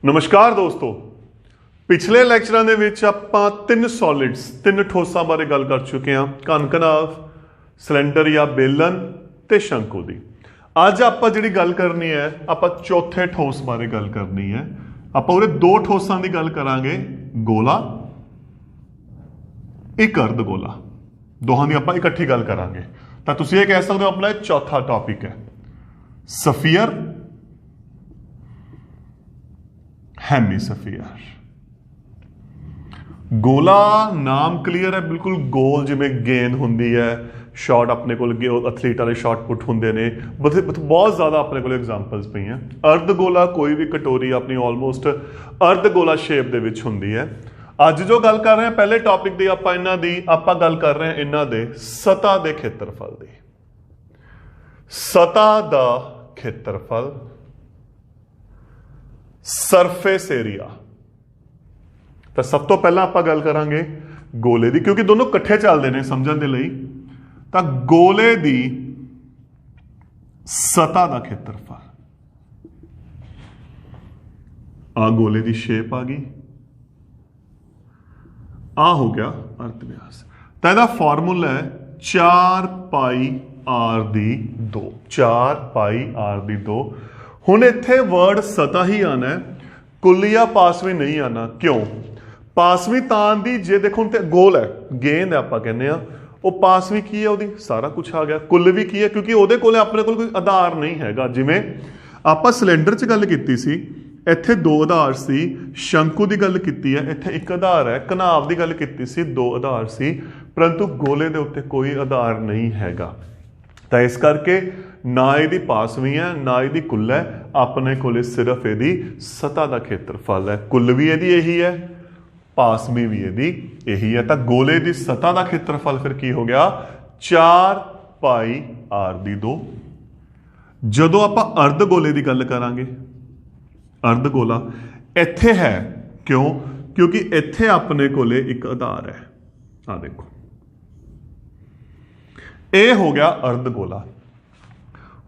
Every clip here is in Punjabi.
नमस्कार दोस्तों, पिछले ਲੈਕਚਰਾਂ ਦੇ ਵਿੱਚ ਆਪਾਂ ਤਿੰਨ ਸੋਲਿਡਸ ਤਿੰਨ ਠੋਸਾਂ ਬਾਰੇ ਗੱਲ ਕਰ ਚੁੱਕੇ ਹਾਂ। ਕਣਕਨਾਵ, ਸਿਲੰਡਰ ਜਾਂ ਬੇਲਨ ਤੇ ਸ਼ੰਕੂ ਦੀ। ਅੱਜ ਆਪਾਂ ਜਿਹੜੀ ਗੱਲ ਕਰਨੀ ਹੈ ਆਪਾਂ ਚੌਥੇ ਠੋਸ ਬਾਰੇ ਗੱਲ ਕਰਨੀ ਹੈ। ਆਪਾਂ ਉਹਦੇ ਦੋ ਠੋਸਾਂ ਦੀ ਗੱਲ ਕਰਾਂਗੇ, ਗੋਲਾ ਇੱਕ ਅਰਧ ਗੋਲਾ। ਦੋਹਾਂ ਦੀ ਆਪਾਂ ਇਕੱਠੀ ਗੱਲ ਕਰਾਂਗੇ। ਤਾਂ ਤੁਸੀਂ ਇਹ ਕਹਿ ਸਕਦੇ ਹੋ ਆਪਣਾ ਚੌਥਾ ਟੌਪਿਕ ਹੈ ਸਫੀਅਰ, ਹੈਮੀਸਫੀਅਰ। गोला नाम क्लीयर है, बिल्कुल गोल जिमें गेंद होंगी है। शॉट अपने को एथलीट वाले शॉट पुट होंगे ने, बहुत ज़्यादा अपने को एग्जाम्पल्स पई हैं। अर्ध गोला कोई भी कटोरी अपनी ऑलमोस्ट अर्ध गोला शेप दे विच होंदी है। अज जो गल कर रहे हैं पहले टॉपिक की आपां गल कर रहे हैं इन्हां दे सतह के खेत्रफल की। सतह का खेत्रफल, सरफेस एरिया। तो सब तो पहला आप गल करांगे गोले की, क्योंकि दोनों कट्ठे चलते हैं समझण दे लई। तां गोले की सतह का खेत्रफल, आ गोले की शेप आ गई, आ हो गया अर्ध व्यास। तो यदा फॉर्मूला है 4 पाई are the 2, 4 pi are the 2। हुण इत्थे वर्ड सतह ही आना है, कुल या पासवी नहीं आना। क्यों? पासवी तान दी जे देखो गोल है, गेंद है, आप कहने वो पासवी की है, वो सारा कुछ आ गया। कुल भी की है क्योंकि वो कोले अपने कोई आधार नहीं है। जिमें आप सिलेंडर च गल की सी, इत्थे 2 आधार सी। शंकु की गल की है, इत्थे एक आधार है। घनाव की गल की सी, 2 आधार सी। परंतु गोले के उत्ते कोई आधार नहीं हैगा। तो इस करके ना यदी पासवी है ना यदी कुल है, अपने कोले सिर्फ यदी सतह का खेत्रफल है। कुल भी यदी यही है, पासवी भी यदी यही है। तो गोले की सतह का खेत्रफल फिर की हो गया 4 पाई आर दी 2। जदों आप अर्ध गोले की गल करांगे, अर्ध गोला इत्थे है, क्यों? क्योंकि इत्थे अपने कोले एक आधार है। आ देखो, ये हो गया अर्ध गोला।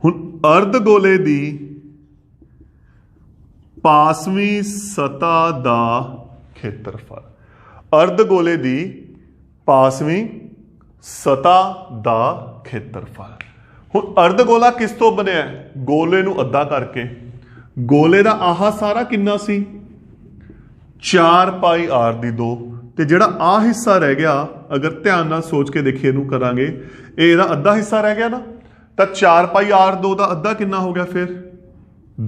हुण अर्ध गोले की पासवी सतह का खेत्रफल, अर्ध गोले की पासवी सतह का खेत्रफल। हुण अर्ध गोला किस तो बनया? गोले नूं अद्धा करके। गोले का आह सारा किन्ना सी? 4 पाई आर दी 2। ते जिहड़ा आ हिस्सा रह गया, अगर ध्यान नाल सोच के देखिए नूं करांगे, इहदा अद्धा हिस्सा रह गया ना। तो 4 पाई आर 2 का अद्धा किन्ना हो गया फिर?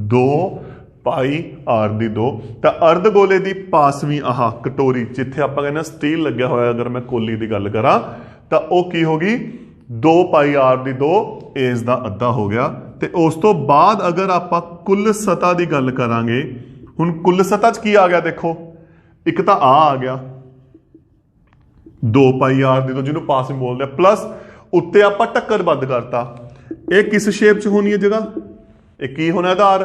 2 पाई आर दी 2। तो अर्ध गोले की पासवी आह कटोरी जिथे आप कहने स्टील लग्या होया, अगर मैं कोली की गल करा तो वह की होगी 2 पाई आर दी 2, इस दा अद्धा हो गया। तो उस तो बाद अगर आप कुल सतह की गल करांगे, हुण कुल सतह च की आ गया? देखो, एक तो आ गया 2 पाई आर दी 2 जिन्होंने पासवी बोलते हैं, प्लस उत्ते आप टक्कर बंद करता। ये किस शेप च होनी है जगह? एक की होना आधार?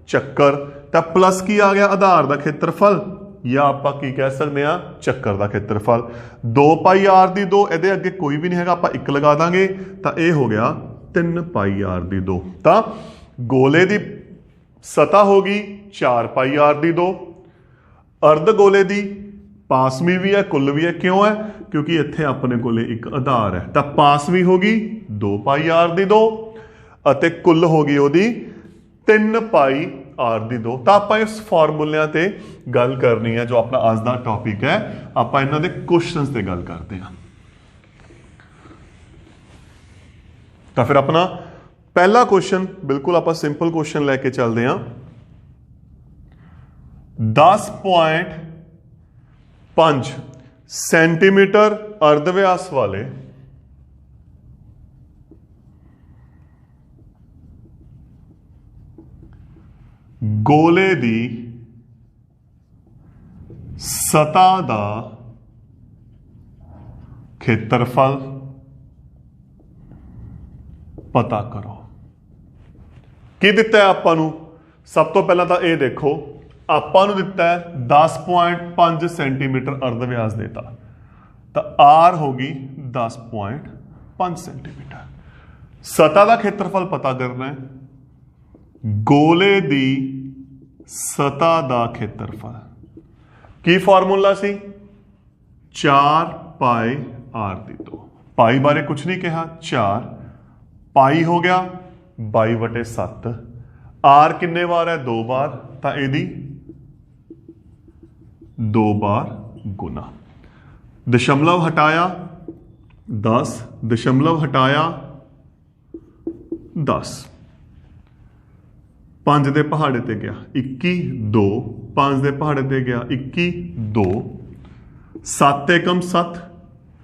चक्कर। तो प्लस की आ गया आधार का खेत्रफल, या आप की कह सकते हैं चक्कर का खेत्रफल। 2 पाई आर दी 2, ये अगे कोई भी नहीं है, आप एक लगा देंगे तो यह हो गया 3 पाई आर दी 2। तो गोले की सतह होगी 4 पाई आर दी 2। अर्ध गोले की पासवी भी है, कुल भी है। क्यों है? क्योंकि इत्थे अपने कोले एक आधार है। तो पासवी होगी 2 पाई आर दी 2 अते कुल होगी ओदी 3 पाई आर दी 2। तो आप इस फॉर्मूलिया ते गल करनी है, जो अपना आज का टॉपिक है। आप इन्हां दे क्वेश्चंस ते गल करते हैं। तो फिर अपना पहला क्वेश्चन बिल्कुल आप सिंपल क्वेश्चन लैके चलते हैं। 10.5 सेंटीमीटर अर्धव्यास वाले गोले की सतह का खेत्रफल पता करो। की दिता है आपां नूं? सब तो पहला तो यह देखो, आपां नूं दिता है 10.5 सेंटीमीटर अर्धव्यास देता। तो आर होगी 10.5 सेंटीमीटर। सतह का खेत्रफल पता करना है। गोले की ਸਤ੍ਹਾ ਦਾ ਖੇਤਰਫਲ। ਕੀ ਫਾਰਮੂਲਾ ਸੀ? 4 ਪਾਈ r ਦੀ 2। ਪਾਈ ਬਾਰੇ ਕੁਝ ਨਹੀਂ ਕਿਹਾ, 4 ਪਾਈ ਹੋ ਗਿਆ 22/7। r ਕਿੰਨੇ ਵਾਰ ਹੈ? 2 ਵਾਰ, ਤਾਂ ਇਹਦੀ 2 बार गुना। दशमलव हटाया 10, दशमलव हटाया 10, 5 ਦੇ ਪਹਾੜੇ ਤੇ ਗਿਆ 21, 2, 5 ਦੇ ਪਹਾੜੇ ਤੇ ਗਿਆ 21, 2, 7 ਏਕਮ 7,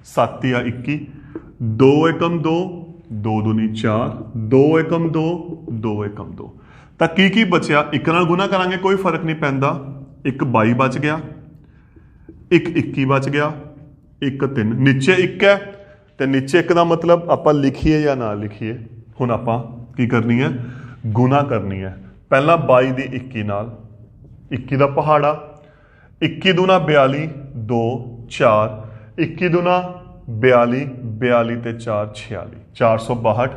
7 या 21, 2 ਏਕਮ 2, 2 दूनी 4, 2 ਏਕਮ 2, 2 ਏਕਮ 2। ਤਾਂ ਕੀ ਬਚਿਆ? ਇੱਕ ਨਾਲ ਗੁਣਾ ਕਰਾਂਗੇ ਕੋਈ ਫਰਕ ਨਹੀਂ ਪੈਂਦਾ। ਇੱਕ 22 ਬਚ ਗਿਆ, ਇੱਕ 21 ਬਚ ਗਿਆ, ਇੱਕ 3। ਨੀਚੇ 1 ਹੈ ਤੇ ਨੀਚੇ 1 ਦਾ मतलब ਆਪਾਂ ਲਿਖੀਏ ਜਾਂ ਨਾ ਲਿਖੀਏ। ਹੁਣ ਆਪਾਂ ਕੀ ਕਰਨੀ ਹੈ? ਗੁਣਾ ਕਰਨੀ ਹੈ। ਪਹਿਲਾਂ 22 ਦੀ 21 ਨਾਲ, 21 ਦਾ ਪਹਾੜਾ, 21 दूना 42, 2, 4, 21 दूना 42, 42 ਤੇ 4 46, 462।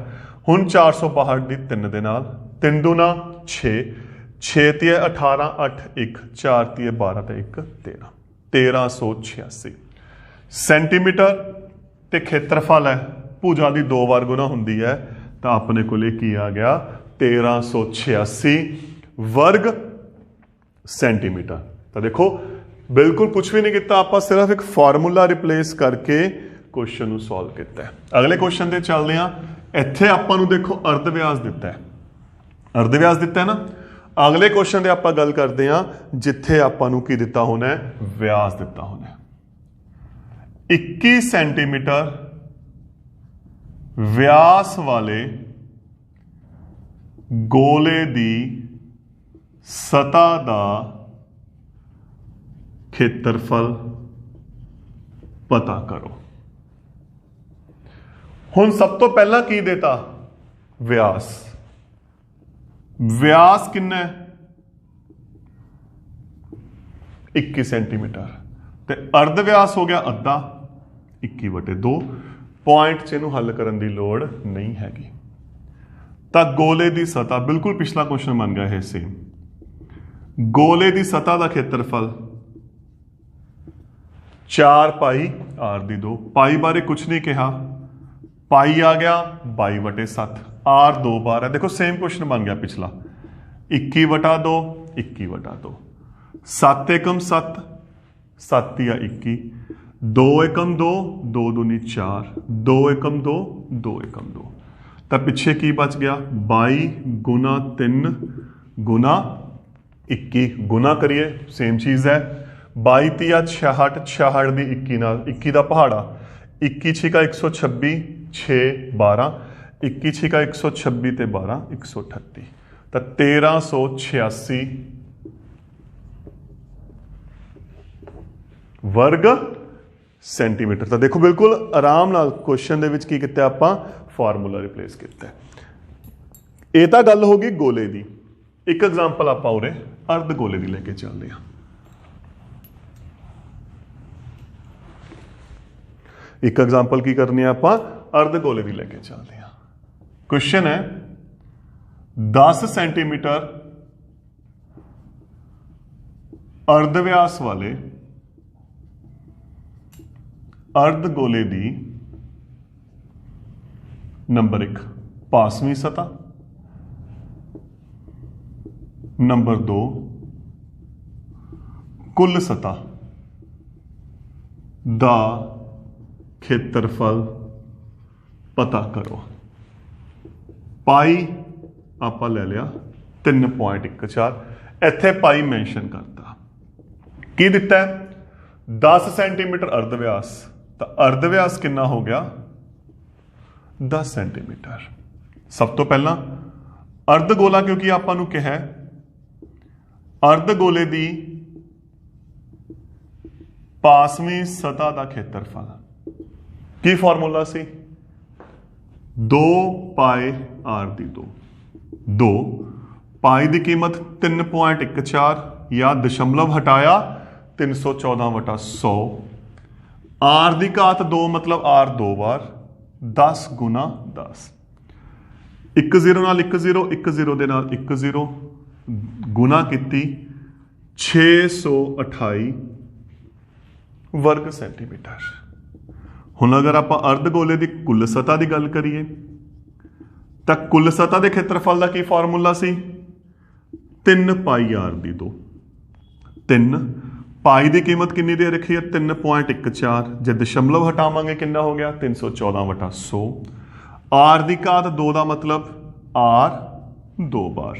ਹੁਣ 462 ਦੀ 3 ਦੇ ਨਾਲ, 3 दूना 6, 6 ਤੀਏ 18, 8 1, 4 ਤੀਏ 12 ਤੇ 1 13, 1386 ਸੈਂਟੀਮੀਟਰ। ਤੇ ਖੇਤਰਫਲ ਹੈ, ਭੁਜਾ ਦੀ 2 ਵਾਰ ਗੁਣਾ ਹੁੰਦੀ ਹੈ, ਤਾਂ ਆਪਣੇ ਕੋਲੇ ਕੀ ਆ ਗਿਆ? 1386 वर्ग सेंटीमीटर। तो देखो बिल्कुल कुछ भी नहीं किया, आप सिर्फ एक फार्मूला रिप्लेस करके क्वेश्चन ਨੂੰ सॉल्व किया है। अगले क्वेश्चन ਤੇ ਚੱਲਦੇ ਹਾਂ। ਇੱਥੇ ਆਪਾਂ ਨੂੰ ਦੇਖੋ अर्ध व्यास ਦਿੱਤਾ ਹੈ, अर्ध व्यास ਦਿੱਤਾ ਹੈ ਨਾ। अगले क्वेश्चन ਤੇ ਆਪਾਂ ਗੱਲ ਕਰਦੇ ਹਾਂ ਜਿੱਥੇ ਆਪਾਂ ਨੂੰ ਕੀ ਦਿੱਤਾ ਹੋਣਾ ਹੈ? व्यास ਦਿੱਤਾ ਹੋਣਾ ਹੈ। 21 सेंटीमीटर व्यास वाले गोले दी सतह ਦਾ ਖੇਤਰਫਲ ਪਤਾ ਕਰੋ। ਹੁਣ ਸਭ ਤੋਂ ਪਹਿਲਾਂ ਕੀ ਦੇਤਾ? व्यास। व्यास कितना है? 21 सेंटीमीटर। ਤੇ अर्ध व्यास ਹੋ ਗਿਆ ਅੱਧਾ, 21/2। ਪੁਆਇੰਟ 'ਚ ਇਹਨੂੰ ਹੱਲ ਕਰਨ ਦੀ ਲੋੜ ਨਹੀਂ ਹੈਗੀ। ਤਾਂ ਗੋਲੇ ਦੀ ਸਤ੍ਹਾ, ਬਿਲਕੁਲ ਪਿਛਲਾ ਕੁਐਸਚਨ ਬਣ ਗਿਆ ਇਹ ਸੇਮ। ਗੋਲੇ ਦੀ ਸਤ੍ਹਾ ਦਾ ਖੇਤਰਫਲ 4 ਪਾਈ r ਦੀ 2। ਪਾਈ ਬਾਰੇ ਕੁਝ ਨਹੀਂ ਕਿਹਾ, ਪਾਈ ਆ ਗਿਆ 22/7। r 2 बार है, देखो सेम क्वेश्चन बन गया पिछला। 21/2, 21/2, 7 एकम 7, 7 या 21, 2 एकम 2, 2 दूनी 4, 2 एकम 2, 2 एकम 2। तो पिछे की बच गया? 22 गुना 3 गुना 21। गुना करिए, सेम चीज़ है। 22 तिया 66, 66 दी 21 नाल, 21 का पहाड़ा, 21 छिका 126, 6 12, 21 छिका 126 ते 12 138। तो 1386 वर्ग सेंटीमीटर। तो देखो बिल्कुल आराम नाल क्वेश्चन दे विच की किया आपां? फार्मूला रिप्लेस किया। ये तो गल होगी गोले की। एक एग्जाम्पल आपां उरे अर्ध गोले की लेके चलते हैं। एक एग्जाम्पल की करनी है आपां? अर्ध गोले की लेके चलते हैं। क्वेश्चन है 10 सेंटीमीटर अर्ध व्यास वाले अर्ध गोले दी नंबर 1 पासवीं सतह, नंबर 2 कुल सतह दा खेत्रफल पता करो। पाई आपां ले लिया 3.14, इत्थे पाई मैंशन करता। की दिता है? 10 सेंटीमीटर अर्ध व्यास, तो अर्ध व्यास कितना हो गया? 10 सेंटीमीटर। सब तो पहला अर्ध गोला, क्योंकि आपां नूं कहा अर्ध गोले दी पासवीं सतह का खेत्रफल। की फॉर्मूला सी? 2 पाई r दी 2। 2 पाई की कीमत 3.14 या दशमलव हटाया 314/100। r की घात 2 मतलब r 2 बार, 10 गुना 10। 1 0 नाल 1 0, 1 0 दे नाल 1 0, गुना की 628 वर्ग सेंटीमीटर। हुण अगर आप अर्धगोले की कुल सतह की गल करिए तो कुल सतह के क्षेत्रफल का की formula C 3 pi are the 2। 3 पाई की कीमत कितनी दे रखी है 3.14। जे दशमलव हटावांगे कितना हो गया 314/100। आर की घात 2 का मतलब आर 2 बार।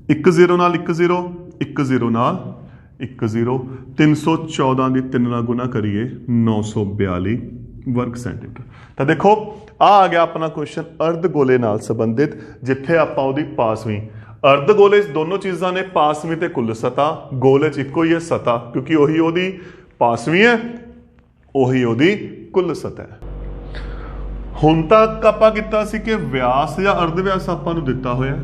1 0 नाल 1 0, 1 0 नाल 1 0, 314 की 3 नाल गुना करिए 942 वर्ग सेंटीमीटर। तो देखो आ गया अपना क्वेश्चन अर्धगोले नाल संबंधित, जिथे आपां उहदी पासवीं अर्धगोले दोनों चीज़ां ने पासवीं ते कुल सतह, गोले च इक्को ही है सतह क्योंकि उही उहदी पासवीं है उही उहदी कुल सतह है। हुण तक आपां कीता सी कि व्यास या अर्धव्यास आपां नूं दिता होया,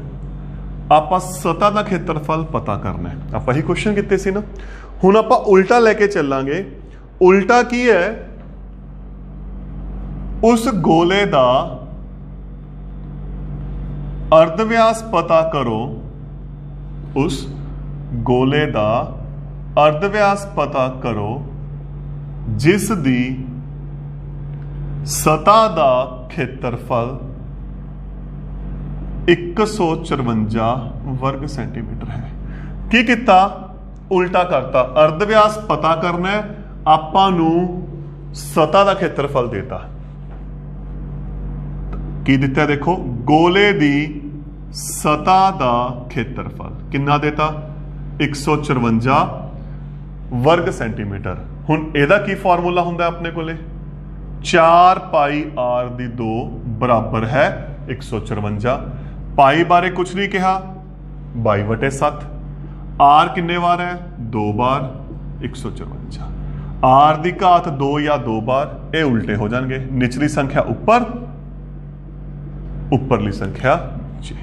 आपां सतह का खेत्रफल पता करना है। आपां ही क्वेश्चन कीते सी ना। हुण आपां उल्टा लेके चलांगे। उल्टा की है उस गोले का अर्धव्यास पता करो, उस गोले का अर्धव्यास पता करो जिस दी सतह का खेत्रफल 154 वर्ग सेंटीमीटर है। की किता उल्टा करता, अर्धव्यास पता करना है, आपां नूं सतह का खेत्रफल देता। की दिता है देखो गोले दी सतह का खेत्रफल कितना देता 154 वर्ग सेंटीमीटर। हुण इहदा की फॉर्मूला हुंदा अपने कोले 4 पाई आर दी 2 बराबर है 154। पाई बारे कुछ नहीं कहा 22/7। आर किन्ने बार है 2 बार 154। आर दी घात 2 या 2 बार, ये उल्टे हो जाएंगे। निचली संख्या ऊपर, उपरली संख्या नीचे।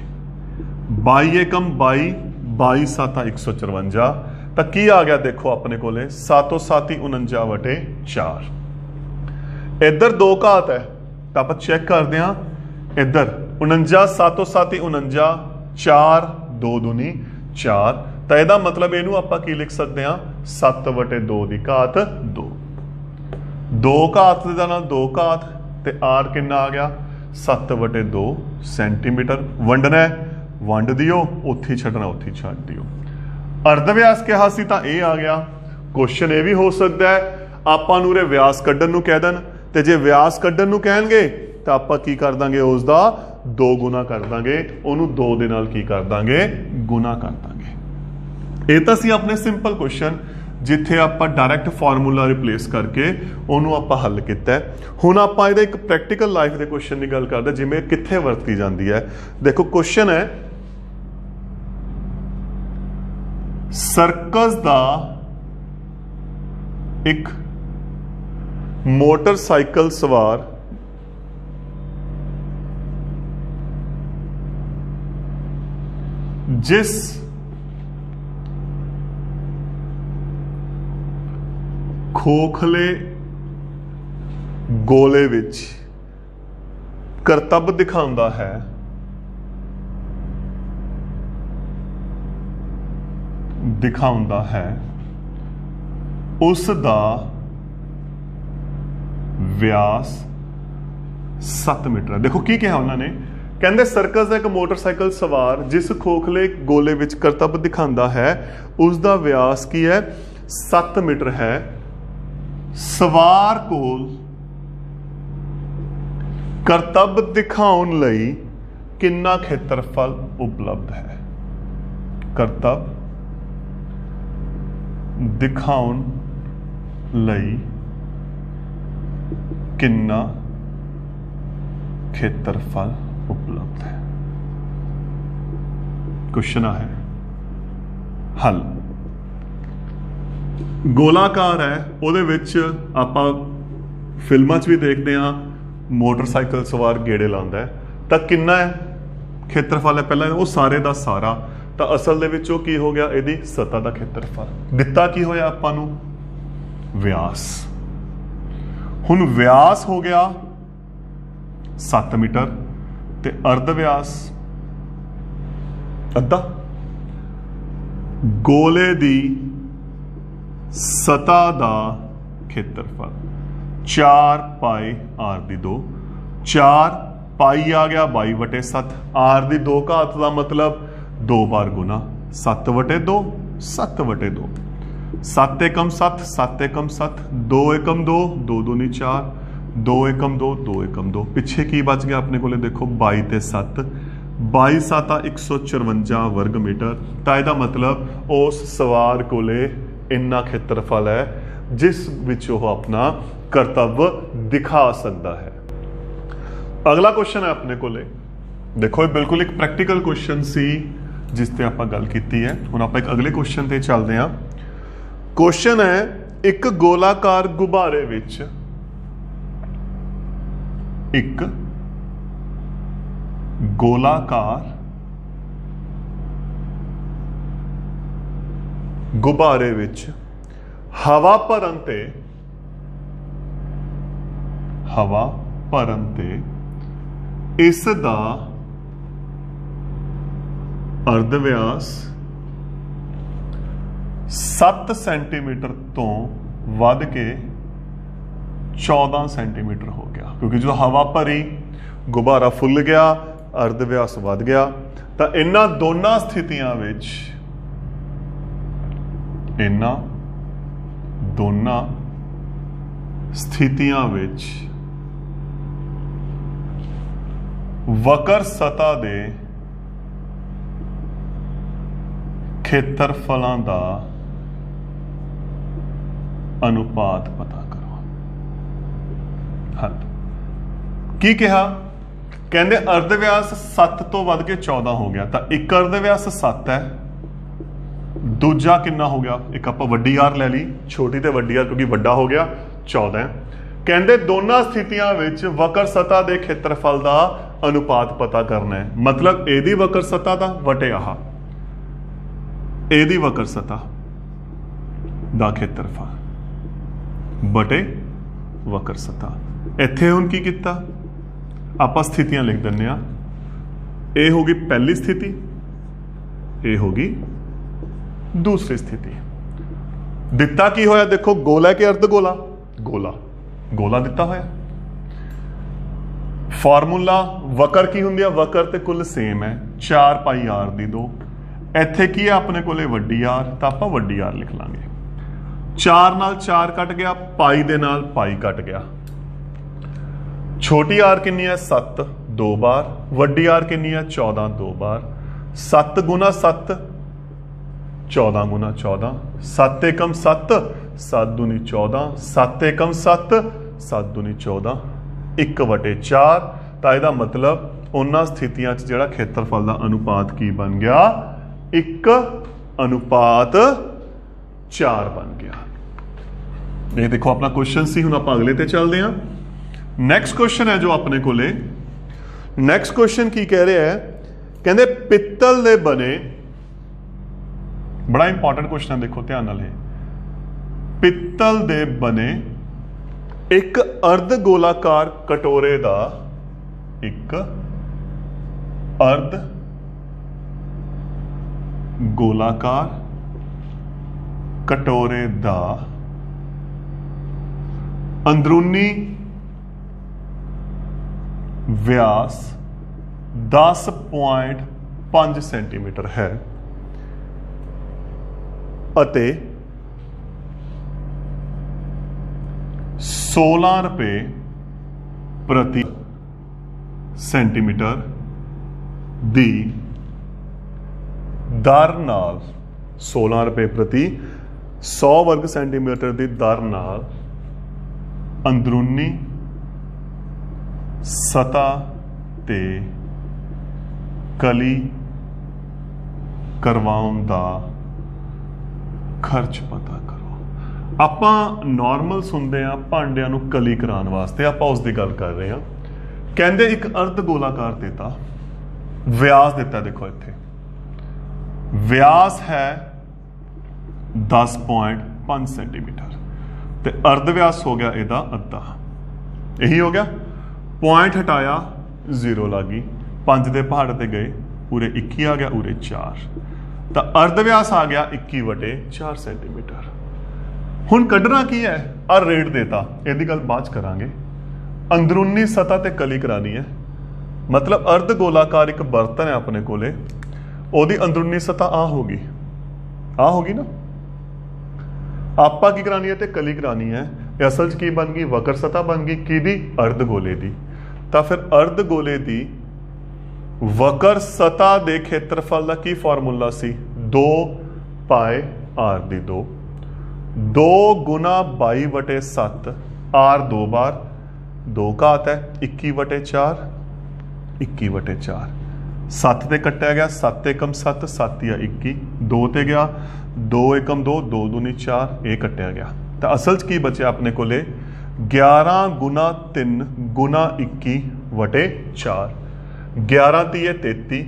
22 एकम 22, 22 7 154। तो की आ गया देखो अपने कोले 7 7 49/4। इधर 2 घात है तो आप चेक करते हैं, इधर 49 7 7 49, 4 2 दूनी 4। तो यदा मतलब इनू आप की लिख सकते हैं 7/2 की घात 2। 2 घात के नाल 2 घात ते आर कितना आ गया 7/2 सेंटीमीटर। वंडना है वंड दियो, उत्थे छड्डना उत्थे छड्ड दियो। अर्धव्यास कहा सी तां ये आ गया। क्वेश्चन ये भी हो सकता है आपां नूं उरे व्यास कड्ढण नूं कह देण, ते जे व्यास कड्ढण नूं कहणगे तो आपां की कर दांगे उसका 2 गुना कर दांगे, उहनूं 2 दे नाल की कर दांगे गुना कर दांगे। ये तो सी अपने सिंपल क्वेश्चन जिथे आप डायरैक्ट फॉर्मूला रिप्लेस करके उन्होंने आप हल किया। हुण आप एक प्रैक्टिकल लाइफ के क्वेश्चन की गल करते जिमें कित्थे वरती जाती है। देखो क्वेश्चन है सर्कस का एक मोटरसाइकिल सवार जिस खोखले गोले विच करतब दिखाता है, उसका व्यास 7 मीटर है। देखो की कहा उन्होंने, कहते सर्कस का एक मोटरसाइकिल सवार जिस खोखले गोले विच करतब दिखाता है उसका व्यास की है 7 मीटर है। सवार कोल करतब दिखाउण लई कितना खेत्रफल उपलब्ध है। करतब दिखाउण लई कितना खेत्रफल उपलब्ध है। क्वेश्चन है हल। गोलाकार है, ਉਹਦੇ ਵਿੱਚ ਆਪਾਂ ਫਿਲਮਾਂ 'ਚ ਵੀ ਦੇਖਦੇ ਹਾਂ मोटरसाइकिल सवार गेड़े लाਉਂਦਾ है, ਤਾਂ ਕਿੰਨਾ ਹੈ ਖੇਤਰਫਲ ਹੈ ਪਹਿਲਾਂ ਉਹ ਸਾਰੇ ਦਾ ਸਾਰਾ। ਤਾਂ ਅਸਲ ਦੇ ਵਿੱਚ ਉਹ ਕੀ ਹੋ ਗਿਆ, ਇਹਦੀ ਸਤ੍ਹਾ ਦਾ ਖੇਤਰਫਲ ਦਿੱਤਾ ਕੀ ਹੋਇਆ ਆਪਾਂ ਨੂੰ ਵਿਆਸ। ਹੁਣ ਵਿਆਸ ਹੋ ਗਿਆ 7 ਮੀਟਰ ਤੇ ਅਰਧ ਵਿਆਸ ਅੱਧਾ। ਗੋਲੇ ਦੀ ਸਤਹ ਦਾ ਖੇਤਰਫਲ 4 ਪਾਈ r ਦੀ 2। 4 ਪਾਈ ਆ ਗਿਆ 22/7, r ਦੀ 2 ਘਾਤ ਦਾ ਮਤਲਬ 2 ਵਾਰ ਗੁਣਾ 7/2, 7/2, 7 ਏਕਮ 7, 7 ਏਕਮ 7, 2 ਏਕਮ 2, 2 दूनी 4, 2 ਏਕਮ 2, 2 ਏਕਮ 2। ਪਿੱਛੇ ਕੀ ਬਚ ਗਿਆ ਆਪਣੇ ਕੋਲੇ ਦੇਖੋ 22 ਤੇ 7, 22 7 154 ਵਰਗ ਮੀਟਰ। ਤਾਂ ਇਹਦਾ ਮਤਲਬ ਉਸ ਸਵਾਰ ਕੋਲੇ ਇੰਨਾ ਖੇਤਰਫਲ ਹੈ ਜਿਸ ਵਿੱਚ ਉਹ ਆਪਣਾ ਕਰਤੱਵ ਦਿਖਾ ਸਕਦਾ ਹੈ। ਅਗਲਾ ਕੁਐਸਚਨ ਹੈ ਆਪਣੇ ਕੋਲੇ, ਦੇਖੋ ਇਹ ਬਿਲਕੁਲ ਇੱਕ ਪ੍ਰੈਕਟੀਕਲ ਕੁਐਸਚਨ ਸੀ ਜਿਸ ਤੇ ਆਪਾਂ ਗੱਲ ਕੀਤੀ ਹੈ। ਹੁਣ ਆਪਾਂ ਇੱਕ ਅਗਲੇ ਕੁਐਸਚਨ ਤੇ ਚੱਲਦੇ ਹਾਂ। ਕੁਐਸਚਨ ਹੈ, ਇੱਕ ਗੋਲਾਕਾਰ ਗੁਬਾਰੇ ਵਿੱਚ ਇੱਕ ਗੋਲਾਕਾਰ ਗੁਬਾਰੇ ਵਿੱਚ ਹਵਾ ਭਰਨ ਤੇ ਇਸ ਦਾ ਅਰਧ ਵਿਆਸ 7 ਸੈਂਟੀਮੀਟਰ ਤੋਂ ਵੱਧ ਕੇ 14 ਸੈਂਟੀਮੀਟਰ ਹੋ ਗਿਆ, ਕਿਉਂਕਿ ਜੋ ਹਵਾ ਭਰੀ ਗੁਬਾਰਾ ਫੁੱਲ ਗਿਆ, ਅਰਧ ਵਿਆਸ ਵੱਧ ਗਿਆ। ਤਾਂ ਇਹਨਾਂ ਦੋਨਾਂ ਸਥਿਤੀਆਂ ਵਿੱਚ ਵਕਰ ਸਤਹ ਦੇ ਖੇਤਰਫਲਾਂ ਦਾ ਅਨੁਪਾਤ ਪਤਾ ਕਰੋ। ਹਾਂ, ਕੀ ਕਿਹਾ? ਕਹਿੰਦੇ ਅਰਧ ਵਿਆਸ 7 ਤੋਂ ਵੱਧ ਕੇ 14 ਹੋ ਗਿਆ, ਤਾਂ ਇੱਕ ਅਰਧ ਵਿਆਸ 7 ਹੈ, ਦੂਜਾ ਕਿੰਨਾ ਹੋ ਗਿਆ? ਇੱਕ ਆਪਾਂ ਵੱਡੀ ਆਰ ਲੈ ਲਈ, ਛੋਟੀ ਤੇ ਵੱਡੀ ਆਰ, ਕਿਉਂਕਿ ਵੱਡਾ ਹੋ ਗਿਆ 14 ਹੈ। ਕਹਿੰਦੇ ਦੋਨਾਂ ਸਥਿਤੀਆਂ ਵਿੱਚ ਵਕਰ ਸਤਹ ਦੇ ਖੇਤਰਫਲ ਦਾ ਅਨੁਪਾਤ ਪਤਾ ਕਰਨਾ ਹੈ। ਮਤਲਬ ਇਹਦੀ ਵਕਰ ਸਤਹ ਦਾ ਵਟੇ ਆਹ ਇਹਦੀ ਵਕਰ ਸਤਹ ਦਾ ਖੇਤਰਫਲ ਬਟੇ ਵਕਰ ਸਤਹ। ਇੱਥੇ ਹੁਣ ਕੀ ਕੀਤਾ ਆਪਾਂ? ਸਥਿਤੀਆਂ ਲਿਖ ਦਿੰਦੇ ਆ। ਇਹ ਹੋ ਗਈ ਪਹਿਲੀ ਸਥਿਤੀ, ਇਹ ਹੋ ਗਈ ਦੂਸਰੀ ਸਥਿਤੀ। ਦਿੱਤਾ ਕੀ ਹੋਇਆ? ਦੇਖੋ ਗੋਲਾ ਕਿ ਅਰਧ ਗੋਲਾ? ਗੋਲਾ ਦਿੱਤਾ ਹੋਇਆ। ਫਾਰਮੂਲਾ ਵਕਰ ਕੀ ਹੁੰਦੀ ਆ? ਵਕਰ ਤੇ ਕੁੱਲ ਸੇਮ ਹੈ, 4 ਪਾਈ r ਦੀ 2। ਇੱਥੇ ਕੀ ਹੈ ਆਪਣੇ ਕੋਲੇ? ਵੱਡੀ r, ਤਾਂ ਆਪਾਂ ਵੱਡੀ r ਲਿਖ ਲਾਂਗੇ। 4 ਨਾਲ 4 ਕੱਟ ਗਿਆ, ਪਾਈ ਦੇ ਨਾਲ ਪਾਈ ਕੱਟ ਗਿਆ। ਛੋਟੀ r ਕਿੰਨੀ ਹੈ? 7 2 ਬਾਰ। ਵੱਡੀ r ਕਿੰਨੀ ਹੈ? 14 2 ਬਾਰ। 7 ਗੁਣਾ 7 14 ਗੁਣਾ 14, 7 ਏਕਮ 7, 7 दूनी 14, 7 ਏਕਮ 7, 7 दूनी 14, 1/4। ਤਾਂ ਇਹਦਾ ਮਤਲਬ ਉਹਨਾਂ ਸਥਿਤੀਆਂ 'ਚ ਜਿਹੜਾ ਖੇਤਰਫਲ ਦਾ ਅਨੁਪਾਤ ਕੀ ਬਣ ਗਿਆ? 1/4 ਬਣ ਗਿਆ। ਇਹ ਦੇਖੋ ਆਪਣਾ ਕੁਐਸਚਨ ਸੀ। ਹੁਣ ਆਪਾਂ ਅਗਲੇ ਤੇ ਚੱਲਦੇ ਹਾਂ। ਨੈਕਸਟ ਕੁਐਸਚਨ ਹੈ ਜੋ ਆਪਣੇ ਕੋਲੇ। ਨੈਕਸਟ ਕੁਐਸਚਨ ਕੀ ਕਹਿ ਰਿਹਾ ਹੈ? ਕਹਿੰਦੇ ਪਿੱਤਲ ਦੇ ਬਣੇ, ਬੜਾ ਇੰਪੋਰਟੈਂਟ ਕੁਐਸਚਨ ਹੈ, ਦੇਖੋ ਧਿਆਨ ਨਾਲ। ਇਹ ਪਿੱਤਲ ਦੇ ਬਣੇ ਇੱਕ ਅਰਧ ਗੋਲਾਕਾਰ ਕਟੋਰੇ ਦਾ, ਇੱਕ ਅਰਧ ਗੋਲਾਕਾਰ ਕਟੋਰੇ ਦਾ ਅੰਦਰੂਨੀ ਵਿਆਸ 10.5 ਸੈਂਟੀਮੀਟਰ ਹੈ ਅਤੇ 16 ਰੁਪਏ ਪ੍ਰਤੀ ਸੈਂਟੀਮੀਟਰ ਦੀ ਦਰ ਨਾਲ, 16 ਰੁਪਏ ਪ੍ਰਤੀ 100 ਵਰਗ ਸੈਂਟੀਮੀਟਰ ਦੀ ਦਰ ਨਾਲ ਅੰਦਰੂਨੀ ਸਤਹ ਤੇ ਕਲੀ ਕਰਵਾਉਣ ਦਾ ਖਰਚ ਪਤਾ ਕਰੋ। ਆਪਾਂ ਨਾਰਮਲ ਸੁਣਦੇ ਆ ਭਾਂਡਿਆਂ ਨੂੰ ਕਲੀ ਕਰਾਉਣ ਵਾਸਤੇ, ਆਪਾਂ ਉਸ ਦੀ ਗੱਲ ਕਰ ਰਹੇ ਹਾਂ। ਕਹਿੰਦੇ ਇੱਕ ਅਰਧ ਗੋਲਾਕਾਰ ਦਿੱਤਾ, ਵਿਆਸ ਦਿੱਤਾ, ਦੇਖੋ ਇੱਥੇ ਵਿਆਸ ਹੈ 10.5 ਸੈਂਟੀਮੀਟਰ ਤੇ ਅਰਧ ਵਿਆਸ ਹੋ ਗਿਆ ਇਹਦਾ ਅੱਧਾ। ਇਹੀ ਹੋ ਗਿਆ। ਪੁਆਇੰਟ ਹਟਾਇਆ, 0 ਲੱਗ ਗਈ। 5 ਦੇ ਪਹਾੜ ਤੇ ਗਏ, ਉਰੇ 21 ਆ ਗਿਆ, ਉਰੇ 4। ਤਾਂ ਅਰਧ ਵਿਆਸ ਆ ਗਿਆ 21/4 ਸੈਂਟੀਮੀਟਰ। ਹੁਣ ਕੱਢਣਾ ਕੀ ਹੈ? ਆ ਰੇਟ ਦੇਤਾ, ਇਹਦੀ ਗੱਲ ਬਾਅਦ ਚ ਕਰਾਂਗੇ। ਅੰਦਰੂਨੀ ਸਤ੍ਹਾ ਤੇ ਕਲੀ ਕਰਾਣੀ ਹੈ, ਮਤਲਬ ਅਰਧ ਗੋਲਾਕਾਰ ਇੱਕ ਬਰਤਨ ਹੈ ਆਪਣੇ ਕੋਲੇ, ਉਹਦੀ ਅੰਦਰੂਨੀ ਸਤ੍ਹਾ ਆ ਹੋਗੀ ਨਾ। ਆਪਾਂ ਕੀ ਕਰਾਣੀ ਹੈ? ਤੇ ਕਲੀ ਕਰਾਣੀ ਹੈ। ਇਹ ਅਸਲ 'ਚ ਕੀ ਬਣ ਗਈ? ਵਕਰ ਸਤ੍ਹਾ ਬਣ ਗਈ। ਕਿਹਦੀ? ਅਰਧ ਗੋਲੇ ਦੀ। ਤਾਂ ਫਿਰ ਅਰਧ ਗੋਲੇ ਦੀ ਵਕਰ ਸਤ੍ਹਾ ਦੇ ਖੇਤਰਫਲ ਦਾ ਕੀ ਫਾਰਮੂਲਾ ਸੀ? 2πr ਦੀ 2 ਗੁਣਾ 22/7 r 2 ਬਾਰ 2 ਘਾਤ ਹੈ 21/4 21/4 7 ਤੇ ਕੱਟਿਆ ਗਿਆ 7 ਏਕਮ 7 7 ਜਾਂ 21 2 ਤੇ ਗਿਆ 2 ਏਕਮ 2 2 ਦੂਣੀ 4 ਇਹ ਕੱਟਿਆ ਗਿਆ। ਤਾਂ ਅਸਲ 'ਚ ਕੀ ਬਚਿਆ ਆਪਣੇ ਕੋਲੇ? 11 ਗੁਣਾ 3 ਗੁਣਾ 21/4 11 ਤੀਏ 33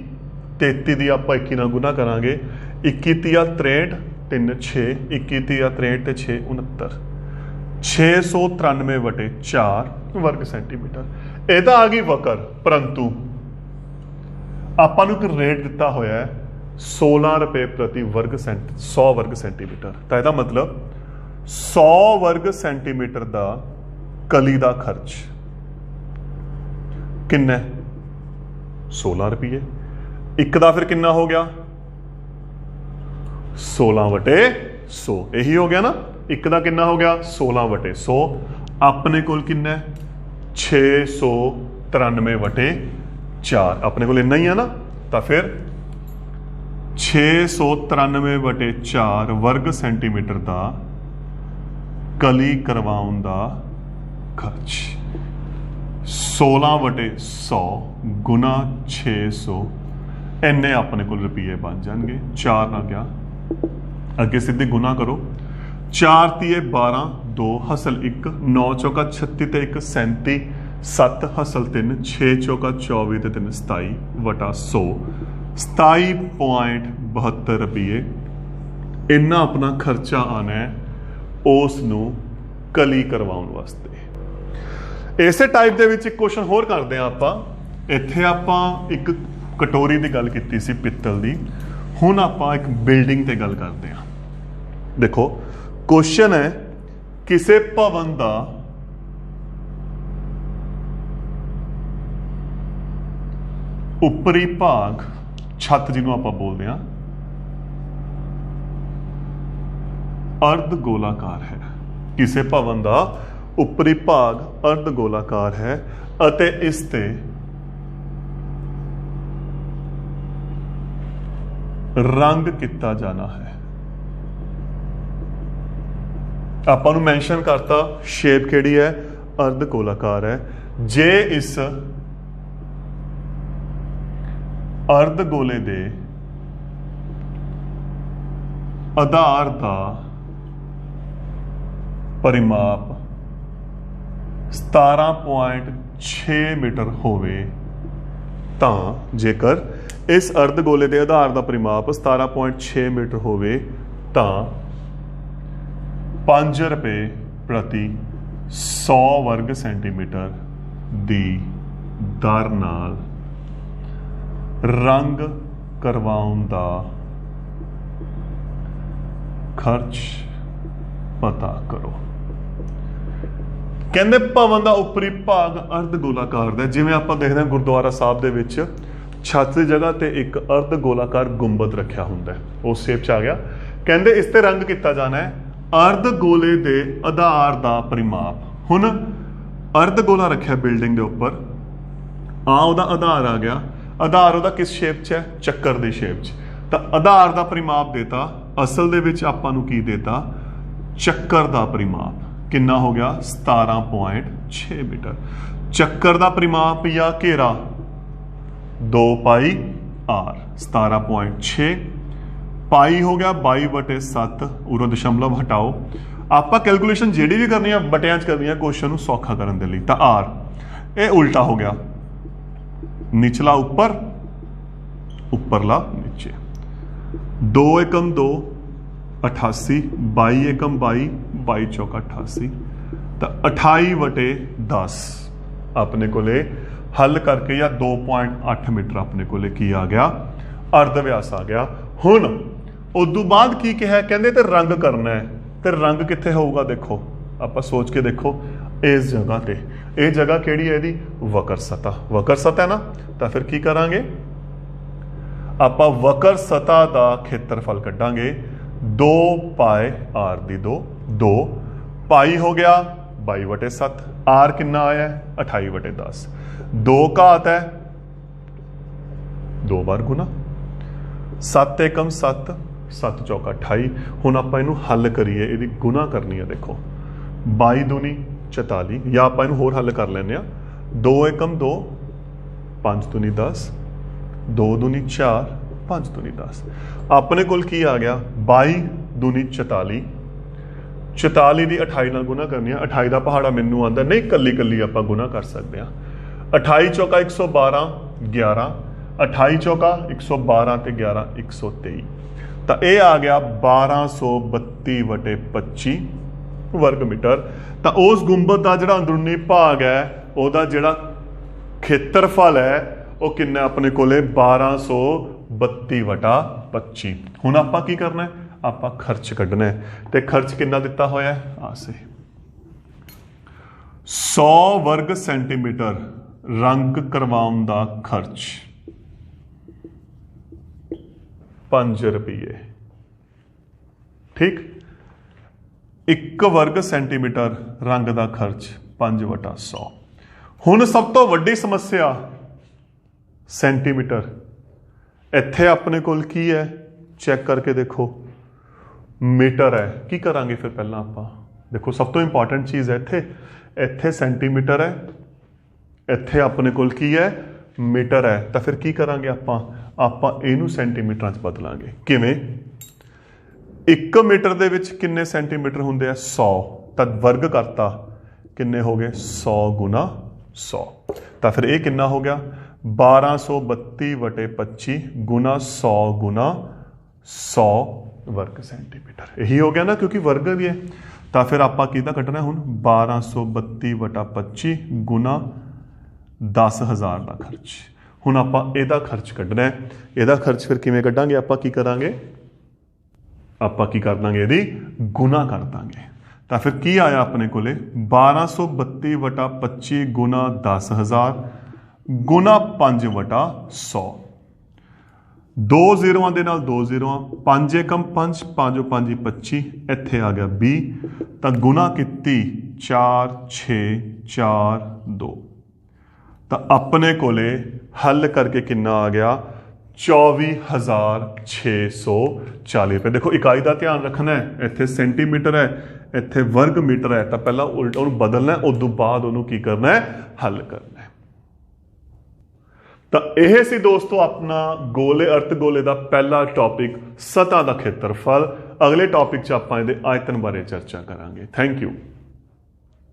33 ਦੀ ਆਪਾਂ 21 ਨਾਲ ਗੁਣਾ ਕਰਾਂਗੇ 21 ਤੀਆ 63 3 6 21 ਤੀਆ 63 ਤੇ 6 69 693/4 ਵਰਗ ਸੈਂਟੀਮੀਟਰ। ਇਹਦਾ ਆ ਗਈ ਵਕਰ। ਪਰੰਤੂ ਆਪਾਂ ਨੂੰ ਇੱਕ ਰੇਟ ਦਿੱਤਾ ਹੋਇਆ ਹੈ 16 ਰੁਪਏ ਪ੍ਰਤੀ ਵਰਗ 100 ਵਰਗ ਸੈਂਟੀਮੀਟਰ। ਤਾਂ ਇਹਦਾ ਮਤਲਬ 100 ਵਰਗ ਸੈਂਟੀਮੀਟਰ ਦਾ ਕਲੀ ਦਾ ਖਰਚ ਕਿੰਨਾ? 16 ਰੁਪਏ। ਇੱਕ ਦਾ ਫਿਰ ਕਿੰਨਾ ਹੋ ਗਿਆ? 16/100। ਇਹੀ ਹੋ ਗਿਆ ਨਾ। ਇੱਕ ਦਾ ਕਿੰਨਾ ਹੋ ਗਿਆ? 16/100। ਆਪਣੇ ਕੋਲ ਕਿੰਨਾ ਹੈ? 693/4। ਆਪਣੇ ਕੋਲ ਇੰਨਾ ਹੀ ਹੈ ਨਾ। ਤਾਂ ਫਿਰ 693/4 ਵਰਗ ਸੈਂਟੀਮੀਟਰ ਦਾ ਕਲੀ ਕਰਵਾਉਣ ਦਾ ਖਰਚ 16/100 ਗੁਣਾ 600 ਇੰਨੇ ਆਪਣੇ ਕੋਲ ਰੁਪਏ ਬਣ ਜਾਣਗੇ। 4 ਨਾਲ ਗਿਆ ਅੱਗੇ ਸਿੱਧੇ ਗੁਣਾ ਕਰੋ 4 ਤੀਏ 12 2 ਹਸਲ 1 9 ਚੌਕਾ 36 ਤੇ 1 37 7 ਹਸਲ 3 6 ਚੌਕਾ 24 ਤੇ 3 27/100 27.72 ਰੁਪਏ ਇੰਨਾ ਆਪਣਾ ਖਰਚਾ ਆਣਾ ਹੈ ਉਸ ਨੂੰ ਕਲੀ ਕਰਵਾਉਣ ਵਾਸਤੇ। ਇਸੇ ਟਾਈਪ ਦੇ ਵਿੱਚ ਇੱਕ ਕੁਐਸਚਨ ਹੋਰ ਕਰਦੇ ਹਾਂ ਆਪਾਂ। ਇੱਥੇ ਆਪਾਂ ਇੱਕ ਕਟੋਰੀ ਦੀ ਗੱਲ ਕੀਤੀ ਸੀ ਪਿੱਤਲ ਦੀ, ਹੁਣ ਆਪਾਂ ਇੱਕ ਬਿਲਡਿੰਗ ਤੇ ਗੱਲ ਕਰਦੇ ਹਾਂ। ਦੇਖੋ ਕੁਐਸਚਨ ਹੈ ਕਿਸੇ ਭਵਨ ਦਾ ਉੱਪਰੀ ਭਾਗ ਛੱਤ ਜਿਹਨੂੰ ਆਪਾਂ ਬੋਲਦੇ ਹਾਂ ਅਰਧ ਗੋਲਾਕਾਰ ਹੈ। ਕਿਸੇ ਭਵਨ ਦਾ ਉੱਪਰੀ ਭਾਗ ਅਰਧ ਗੋਲਾਕਾਰ ਹੈ ਅਤੇ ਇਸ ਤੇ ਰੰਗ ਕੀਤਾ ਜਾਣਾ ਹੈ। ਆਪਾਂ ਨੂੰ ਮੈਂਸ਼ਨ ਕਰਤਾ ਸ਼ੇਪ ਕਿਹੜੀ ਹੈ? ਅਰਧ ਗੋਲਾਕਾਰ ਹੈ। ਜੇ ਇਸ ਅਰਧ ਗੋਲੇ ਦੇ ਆਧਾਰ ਦਾ ਪਰਿਮਾਪ 17.6 ਮੀਟਰ ਹੋਵੇ ਤਾਂ ਜੇਕਰ ਇਸ ਅਰਧ ਗੋਲੇ ਦੇ ਆਧਾਰ ਦਾ ਪਰਿਮਾਪ 17.6 ਮੀਟਰ ਹੋਵੇ ਤਾਂ 5 ਰੁਪਏ ਪ੍ਰਤੀ 100 ਵਰਗ ਸੈਂਟੀਮੀਟਰ ਦੀ ਦਰ ਨਾਲ ਰੰਗ ਕਰਵਾਉਣ ਦਾ ਖਰਚ ਪਤਾ ਕਰੋ। ਕਹਿੰਦੇ ਭਵਨ ਦਾ ਉੱਪਰੀ ਭਾਗ ਅਰਧ ਗੋਲਾਕਾਰ ਦਾ। ਜਿਵੇਂ ਆਪਾਂ ਦੇਖਦੇ ਹਾਂ ਗੁਰਦੁਆਰਾ ਸਾਹਿਬ ਦੇ ਵਿੱਚ ਛੱਤ ਦੀ ਜਗ੍ਹਾ ਤੇ ਇੱਕ ਅਰਧ ਗੋਲਾਕਾਰ ਗੁੰਬਦ ਰੱਖਿਆ ਹੁੰਦਾ ਹੈ, ਉਸ ਸ਼ੇਪ 'ਚ ਆ ਗਿਆ। ਕਹਿੰਦੇ ਇਸ ਤੇ ਰੰਗ ਕੀਤਾ ਜਾਣਾ ਹੈ ਅਰਧ ਗੋਲੇ ਦੇ ਆਧਾਰ ਦਾ ਪਰਿਮਾਪ। ਹੁਣ ਅਰਧ ਗੋਲਾ ਰੱਖਿਆ ਬਿਲਡਿੰਗ ਦੇ ਉੱਪਰ, ਉਹਦਾ ਆਧਾਰ ਆ ਗਿਆ। ਆਧਾਰ ਉਹਦਾ ਕਿਸ ਸ਼ੇਪ 'ਚ ਹੈ? ਚੱਕਰ ਦੀ ਸ਼ੇਪ 'ਚ। ਤਾਂ ਆਧਾਰ ਦਾ ਪਰਿਮਾਪ ਦੇਤਾ, ਅਸਲ ਦੇ ਵਿੱਚ ਆਪਾਂ ਨੂੰ ਕੀ ਦੇਤਾ? ਚੱਕਰ ਦਾ ਪਰਿਮਾਪ ਕਿੰਨਾ ਹੋ ਗਿਆ? 17.6 ਮੀਟਰ। ਚੱਕਰ ਦਾ ਪਰਿਮਾਪ ਜਾਂ ਘੇਰਾ 2πr 17.6 ਪਾਈ ਹੋ ਗਿਆ 22/7। ਉਰੋਂ ਦਸ਼ਮਲਵ ਹਟਾਓ। ਆਪਾਂ ਕੈਲਕੂਲੇਸ਼ਨ ਜਿਹੜੀ ਵੀ ਕਰਨੀ ਆ ਬਟਿਆਂ 'ਚ ਕਰਨੀ ਆ ਕੁਐਸਚਨ ਨੂੰ ਸੌਖਾ ਕਰਨ ਦੇ ਲਈ। ਤਾਂ r ਇਹ ਉਲਟਾ ਹੋ ਗਿਆ, ਨਿਚਲਾ ਉੱਪਰ ਉੱਪਰਲਾ ਨੀਚੇ। 2 ਏਕਮ 2 88 22 ਏਕਮ 22 22 ਚੌਕਾ 88 ਤਾਂ 28/10 ਆਪਣੇ ਕੋਲੇ ਹੱਲ ਕਰਕੇ ਜਾਂ 2.8 ਮੀਟਰ ਆਪਣੇ ਕੋਲੇ ਕੀ ਆ ਗਿਆ? ਅਰਧ ਵਿਆਸ ਆ ਗਿਆ। ਹੁਣ ਉਦੋਂ ਬਾਅਦ ਕੀ ਕਿਹਾ, ਕਹਿੰਦੇ ਤੇ ਰੰਗ ਕਰਨਾ ਹੈ, ਤੇ ਰੰਗ ਕਿੱਥੇ ਹੋਊਗਾ, ਦੇਖੋ ਆਪਾਂ ਸੋਚ ਕੇ ਦੇਖੋ, ਇਸ ਜਗ੍ਹਾ ਤੇ, ਇਹ ਜਗ੍ਹਾ ਕਿਹੜੀ ਹੈ ਇਹਦੀ, ਵਕਰ ਸਤਹ, ਵਕਰ ਸਤਹ ਹੈ ਨਾ। ਤਾਂ ਫਿਰ ਕੀ ਕਰਾਂਗੇ ਆਪਾਂ, ਵਕਰ ਸਤਹ ਦਾ ਖੇਤਰਫਲ ਕੱਢਾਂਗੇ 2 ਪਾਏ r ਦੀ 2 ਪਾਈ ਹੋ ਗਿਆ 22/7, r ਕਿੰਨਾ ਆਇਆ 28/10, 2 ਘਾਤ ਹੈ 2 ਬਾਰ ਗੁਣਾ 7 ਏਕਮ 7, 7 ਚੌਕਾ 28। ਹੁਣ ਆਪਾਂ ਇਹਨੂੰ ਹੱਲ ਕਰੀਏ, ਇਹਦੀ ਗੁਣਾ ਕਰਨੀ ਹੈ, ਦੇਖੋ 22 दूनी 44, ਜਾਂ ਆਪਾਂ ਇਹਨੂੰ ਹੋਰ ਹੱਲ ਕਰ ਲੈਂਦੇ ਆ, 2 ਏਕਮ 2, 5 दूनी 10, 2 दूनी 4, 5 दूनी 10। ਆਪਣੇ ਕੋਲ ਕੀ ਆ ਗਿਆ 22 दूनी 44, 44 ਦੀ 28 ਨਾਲ ਗੁਣਾ ਕਰਨੀ ਆ। 28 ਦਾ ਪਹਾੜਾ ਮੈਨੂੰ ਆਉਂਦਾ ਨਹੀਂ, ਕੱਲੀ ਕੱਲੀ ਆਪਾਂ ਗੁਣਾ ਕਰ ਸਕਦੇ ਆ। 28 ਚੌਕਾ 112, 11, 28 ਚੌਕਾ 112 ਤੇ 11 123, ਤਾਂ ਇਹ ਆ ਗਿਆ 1232/25 ਵਰਗ ਮੀਟਰ। ਤਾਂ ਉਸ ਗੁੰਬਦ ਦਾ ਜਿਹੜਾ ਅੰਦਰੂਨੀ ਭਾਗ ਹੈ ਉਹਦਾ ਜਿਹੜਾ ਖੇਤਰਫਲ ਹੈ ਉਹ ਕਿੰਨਾ ਆਪਣੇ ਕੋਲੇ 1232/25। ਹੁਣ ਆਪਾਂ ਕੀ ਕਰਨਾ ਹੈ, ਆਪਾਂ ਖਰਚ ਕੱਢਣਾ ਹੈ, ਤੇ ਖਰਚ ਕਿੰਨਾ ਦਿੱਤਾ ਹੋਇਆ ਹੈ ਆਸੇ 100 ਵਰਗ ਸੈਂਟੀਮੀਟਰ ਰੰਗ ਕਰਵਾਉਣ ਦਾ ਖਰਚ 5 ਰੁਪਏ। ਠੀਕ, 1 ਵਰਗ ਸੈਂਟੀਮੀਟਰ ਰੰਗ ਦਾ ਖਰਚ 5/100। ਹੁਣ ਸਭ ਤੋਂ ਵੱਡੀ ਸਮੱਸਿਆ ਸੈਂਟੀਮੀਟਰ। ਇੱਥੇ ਆਪਣੇ ਕੋਲ ਕੀ ਹੈ, ਚੈੱਕ ਕਰਕੇ ਦੇਖੋ, ਮੀਟਰ ਹੈ। ਕੀ ਕਰਾਂਗੇ ਫਿਰ, ਪਹਿਲਾਂ ਆਪਾਂ ਦੇਖੋ ਸਭ ਤੋਂ ਇੰਪੋਰਟੈਂਟ ਚੀਜ਼ ਹੈ ਇੱਥੇ ਸੈਂਟੀਮੀਟਰ ਹੈ, ਇੱਥੇ ਆਪਣੇ ਕੋਲ ਕੀ ਹੈ ਮੀਟਰ ਹੈ। ਤਾਂ ਫਿਰ ਕੀ ਕਰਾਂਗੇ ਆਪਾਂ ਇਹਨੂੰ ਸੈਂਟੀਮੀਟਰਾਂ 'ਚ ਬਦਲਾਂਗੇ। ਕਿਵੇਂ, 1 ਮੀਟਰ ਦੇ ਵਿੱਚ ਕਿੰਨੇ ਸੈਂਟੀਮੀਟਰ ਹੁੰਦੇ ਆ 100, ਤਾਂ ਵਰਗ ਕਰਤਾ, ਕਿੰਨੇ ਹੋ ਗਏ 100 ਗੁਣਾ 100। ਤਾਂ ਫਿਰ ਇਹ ਕਿੰਨਾ ਹੋ ਗਿਆ 1232/25 ਗੁਣਾ 100 ਗੁਣਾ 100 ਵਰਗ ਸੈਂਟੀਮੀਟਰ। ਇਹੀ ਹੋ ਗਿਆ ਨਾ, ਕਿਉਂਕਿ ਵਰਗ ਵੀ ਹੈ। ਤਾਂ ਫਿਰ ਆਪਾਂ ਕਿਹਦਾ ਕੱਢਣਾ ਹੁਣ 1232/25 ਗੁਣਾ 10,000 ਦਾ ਖਰਚ। ਹੁਣ ਆਪਾਂ ਇਹਦਾ ਖਰਚ ਕੱਢਣਾ ਹੈ। ਇਹਦਾ ਖਰਚ ਫਿਰ ਕਿਵੇਂ ਕੱਢਾਂਗੇ, ਆਪਾਂ ਕੀ ਕਰਾਂਗੇ, ਆਪਾਂ ਕੀ ਕਰ ਦਾਂਗੇ, ਇਹਦੀ ਗੁਣਾ ਕਰ ਦਾਂਗੇ। ਤਾਂ ਫਿਰ ਕੀ ਆਇਆ ਆਪਣੇ ਕੋਲੇ 1232/25 ਗੁਣਾ 10,000 ਗੁਣਾ 5/100। 2 ਜ਼ੀਰੋਆਂ ਦੇ ਨਾਲ 2 ਜ਼ੀਰੋਆਂ, 5 ਏਕਮ 5, 5 5 25, ਇੱਥੇ ਆ ਗਿਆ 20। ਤਾਂ ਗੁਣਾ ਕੀਤੀ 4 6 4 2। ਤਾਂ ਆਪਣੇ ਕੋਲੇ ਹੱਲ ਕਰਕੇ ਕਿੰਨਾ ਆ ਗਿਆ 24,640 ਰੁਪਏ। ਦੇਖੋ ਇਕਾਈ ਦਾ ਧਿਆਨ ਰੱਖਣਾ ਹੈ, ਇੱਥੇ ਸੈਂਟੀਮੀਟਰ ਹੈ, ਇੱਥੇ ਵਰਗ ਮੀਟਰ ਹੈ। ਤਾਂ ਪਹਿਲਾਂ ਉਲਟਾ ਉਹਨੂੰ ਬਦਲਣਾ ਹੈ, ਉਦੋਂ ਬਾਅਦ ਉਹਨੂੰ ਕੀ ਕਰਨਾ ਹੈ, ਹੱਲ ਕਰਨਾ ਹੈ। ਤਾਂ ਇਹ ਸੀ ਦੋਸਤੋ ਆਪਣਾ ਗੋਲੇ ਅਰਧਗੋਲੇ ਦਾ ਪਹਿਲਾ ਟੌਪਿਕ, ਸਤ੍ਹਾ ਦਾ ਖੇਤਰਫਲ। ਅਗਲੇ ਟੌਪਿਕ 'ਚ ਆਪਾਂ ਇਹਦੇ ਆਇਤਨ ਬਾਰੇ ਚਰਚਾ ਕਰਾਂਗੇ। Thank you.